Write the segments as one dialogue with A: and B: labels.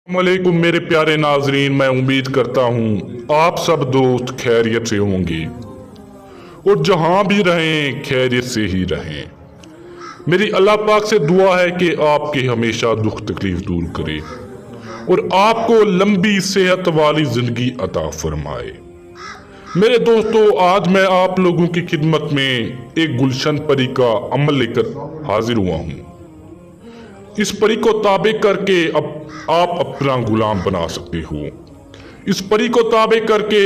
A: वालेकुम मेरे प्यारे नाजरीन, मैं उम्मीद करता हूँ आप सब दोस्त खैरियत से होंगे और जहाँ भी रहें खैरियत से ही रहें। मेरी अल्लाह पाक से दुआ है कि आपके हमेशा दुख तकलीफ दूर करे और आपको लंबी सेहत वाली ज़िंदगी अता फरमाए। मेरे दोस्तों, आज मैं आप लोगों की खिदमत में एक गुलशन परी का अमल लेकर हाजिर हुआ हूँ। इस परी को ताबे करके अब आप अपना गुलाम बना सकते हो। इस परी को ताबे करके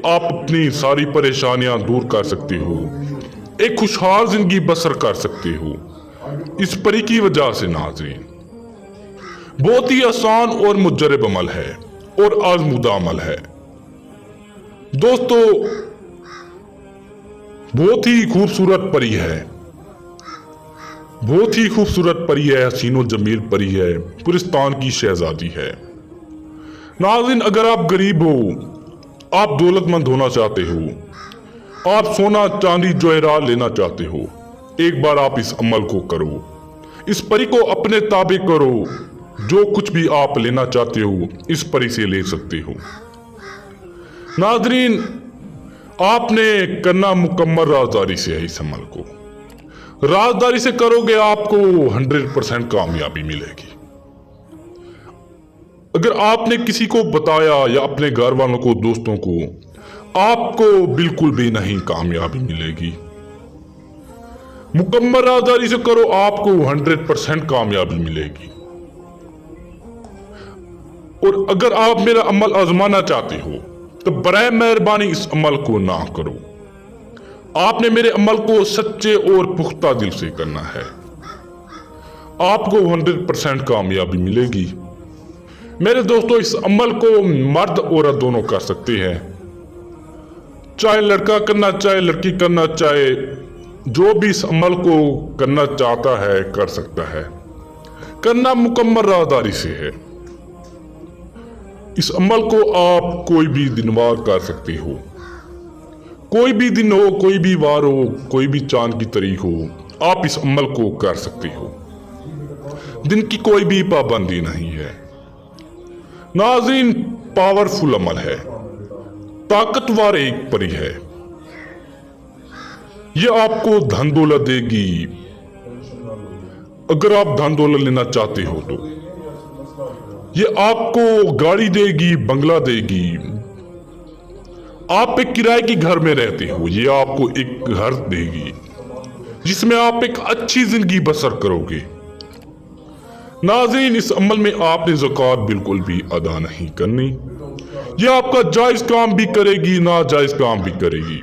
A: आप अपनी सारी परेशानियां दूर कर सकते हो, एक खुशहाल जिंदगी बसर कर सकते हो इस परी की वजह से। नाज़रीन, बहुत ही आसान और मुजरब अमल है और आजमूदा अमल है। दोस्तों, बहुत ही खूबसूरत परी है, बहुत ही खूबसूरत परी है, हसीनो जमील परी है, पुरिस्तान की शहजादी है। नाज़रीन, अगर आप गरीब हो, आप दौलतमंद होना चाहते हो, आप सोना चांदी जवाहरात लेना चाहते हो, एक बार आप इस अमल को करो। इस परी को अपने ताबे करो। जो कुछ भी आप लेना चाहते हो इस परी से ले सकते हो। नाज़रीन, आपने करना मुकम्मल राजदारी से है। इस अमल को राजदारी से करोगे आपको 100% कामयाबी मिलेगी। अगर आपने किसी को बताया या अपने घर वालों को, दोस्तों को, आपको बिल्कुल भी नहीं कामयाबी मिलेगी। मुकम्मल राजदारी से करो, आपको 100% कामयाबी मिलेगी। और अगर आप मेरा अमल आजमाना चाहते हो तो बराए मेहरबानी इस अमल को ना करो। आपने मेरे अमल को सच्चे और पुख्ता दिल से करना है, आपको 100% कामयाबी मिलेगी। मेरे दोस्तों, इस अमल को मर्द औरत दोनों कर सकते हैं, चाहे लड़का करना चाहे लड़की करना चाहे, जो भी इस अमल को करना चाहता है कर सकता है। करना मुकम्मल राजदारी से है। इस अमल को आप कोई भी दिनवार कर सकते हो, कोई भी दिन हो, कोई भी वार हो, कोई भी चांद की तारीख हो, आप इस अमल को कर सकते हो। दिन की कोई भी पाबंदी नहीं है। नाज़रीन, पावरफुल अमल है, ताकतवर एक परी है। यह आपको धन दौलत देगी। अगर आप धन दौलत लेना चाहते हो तो यह आपको गाड़ी देगी, बंगला देगी। आप एक किराए की घर में रहते हो, ये आपको एक घर देगी जिसमें आप एक अच्छी जिंदगी बसर करोगे। नाज़रीन, इस अमल में आपने ज़कात बिल्कुल भी अदा नहीं करनी। यह आपका जायज काम भी करेगी, नाजायज काम भी करेगी।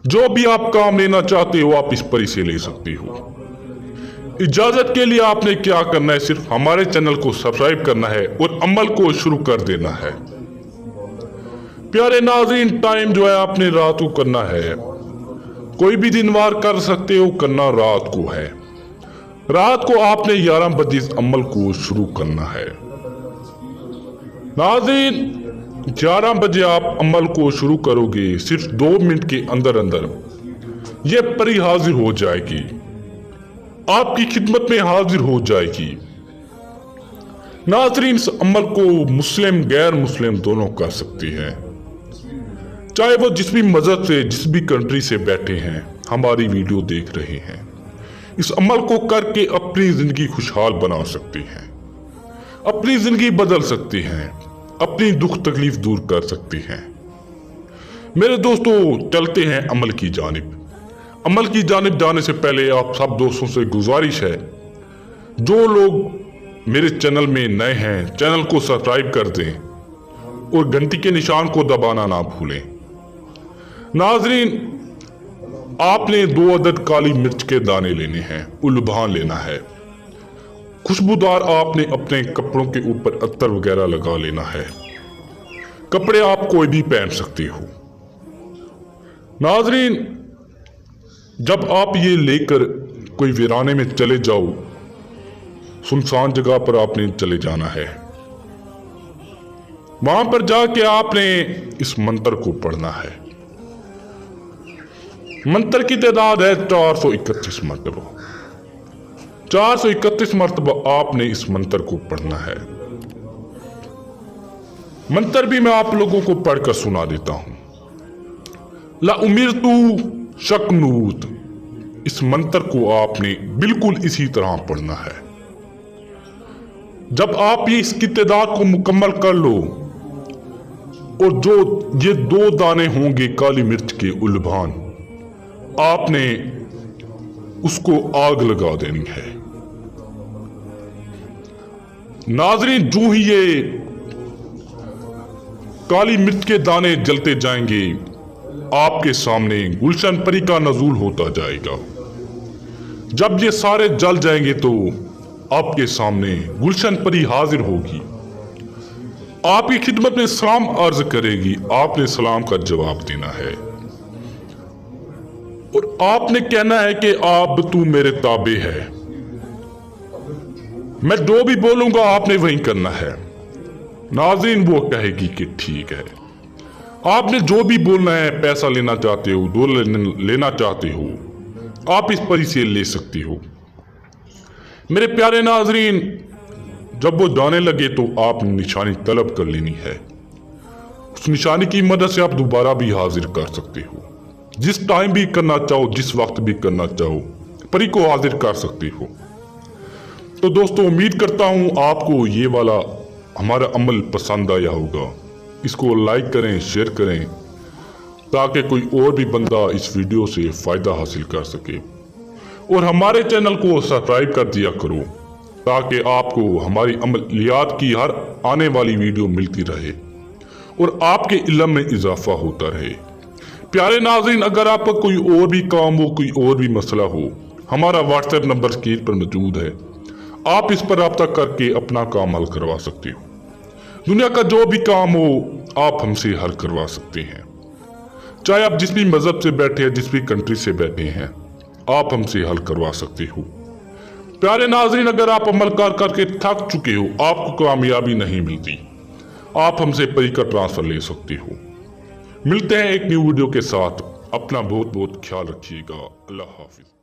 A: जो भी आप काम लेना चाहते हो आप इस परी से ले सकते हो। इजाजत के लिए आपने क्या करना है, सिर्फ हमारे चैनल को सब्सक्राइब करना है और अमल को शुरू कर देना है। प्यारे नाज़रीन, टाइम जो है आपने रात को करना है। कोई भी दिन वार कर सकते हो, करना रात को है। रात को आपने 11 बजे इस अमल को शुरू करना है। नाज़रीन, 11 बजे आप अमल को शुरू करोगे, सिर्फ 2 मिनट के अंदर अंदर यह परी हाजिर हो जाएगी, आपकी खिदमत में हाजिर हो जाएगी। नाज़रीन, इस अमल को मुस्लिम गैर मुस्लिम दोनों कर सकते हैं, चाहे वो जिस भी मजहब से, जिस भी कंट्री से बैठे हैं, हमारी वीडियो देख रहे हैं। इस अमल को करके अपनी जिंदगी खुशहाल बना सकते हैं, अपनी जिंदगी बदल सकते हैं, अपनी दुख तकलीफ दूर कर सकते हैं। मेरे दोस्तों, चलते हैं अमल की जानिब। अमल की जानिब जाने से पहले आप सब दोस्तों से गुजारिश है, जो लोग मेरे चैनल में नए हैं, चैनल को सब्सक्राइब कर दें और घंटी के निशान को दबाना ना भूलें। नाज़रीन, आपने 2 अदद काली मिर्च के दाने लेने हैं, उलभान लेना है। खुशबूदार आपने अपने कपड़ों के ऊपर अत्तर वगैरह लगा लेना है। कपड़े आप कोई भी पहन सकते हो। नाज़रीन, जब आप ये लेकर कोई वीराने में चले जाओ, सुनसान जगह पर आपने चले जाना है। वहां पर जाके आपने इस मंत्र को पढ़ना है। मंत्र की तादाद है 431 मरतबा। 431 मरतबा आपने इस मंत्र को पढ़ना है। मंत्र भी मैं आप लोगों को पढ़कर सुना देता हूं। ला उमिरतु शकनूत, इस मंत्र को आपने बिल्कुल इसी तरह पढ़ना है। जब आप ये इसकी तादाद को मुकम्मल कर लो और जो ये 2 दाने होंगे काली मिर्च के उल्भान, आपने उसको आग लगा देनी है। नाज़रीन, जो ही ये काली मिर्च के दाने जलते जाएंगे, आपके सामने गुलशन परी का नज़ूल होता जाएगा। जब ये सारे जल जाएंगे तो आपके सामने गुलशन परी हाजिर होगी, आपकी खिदमत में सलाम अर्ज करेगी। आपने सलाम का जवाब देना है और आपने कहना है कि आप तू मेरे ताबे है, मैं जो भी बोलूंगा आपने वही करना है। नाज़रीन, वो कहेगी कि ठीक है। आपने जो भी बोलना है, पैसा लेना चाहते हो, डॉलर लेना चाहते हो, आप इस परी से ले सकते हो। मेरे प्यारे नाज़रीन, जब वो जाने लगे तो आपने निशानी तलब कर लेनी है। उस निशानी की मदद से आप दोबारा भी हाजिर कर सकते हो, जिस टाइम भी करना चाहो, जिस वक्त भी करना चाहो, परी को हाजिर कर सकते हो। तो दोस्तों, उम्मीद करता हूं आपको ये वाला हमारा अमल पसंद आया होगा। इसको लाइक करें, शेयर करें, ताकि कोई और भी बंदा इस वीडियो से फ़ायदा हासिल कर सके। और हमारे चैनल को सब्सक्राइब कर दिया करो, ताकि आपको हमारी अमलियात की हर आने वाली वीडियो मिलती रहे और आपके इल्म में इजाफा होता रहे। प्यारे नाज़रीन, अगर आपका कोई और भी काम हो, कोई और भी मसला हो, हमारा व्हाट्सएप नंबर स्क्रीन पर मौजूद है। आप इस पर रब्ता करके अपना काम हल करवा सकते हो। दुनिया का जो भी काम हो, आप हमसे हल करवा सकते हैं। चाहे आप जिस भी मजहब से बैठे हैं, जिस भी कंट्री से बैठे हैं, आप हमसे हल करवा सकते हो। प्यारे नाज़रीन, अगर आप अमल करके थक चुके हो, आपको कामयाबी नहीं मिलती, आप हमसे परी का ट्रांसफर ले सकते हो। मिलते हैं एक न्यू वीडियो के साथ। अपना बहुत बहुत ख्याल रखिएगा। अल्लाह हाफिज।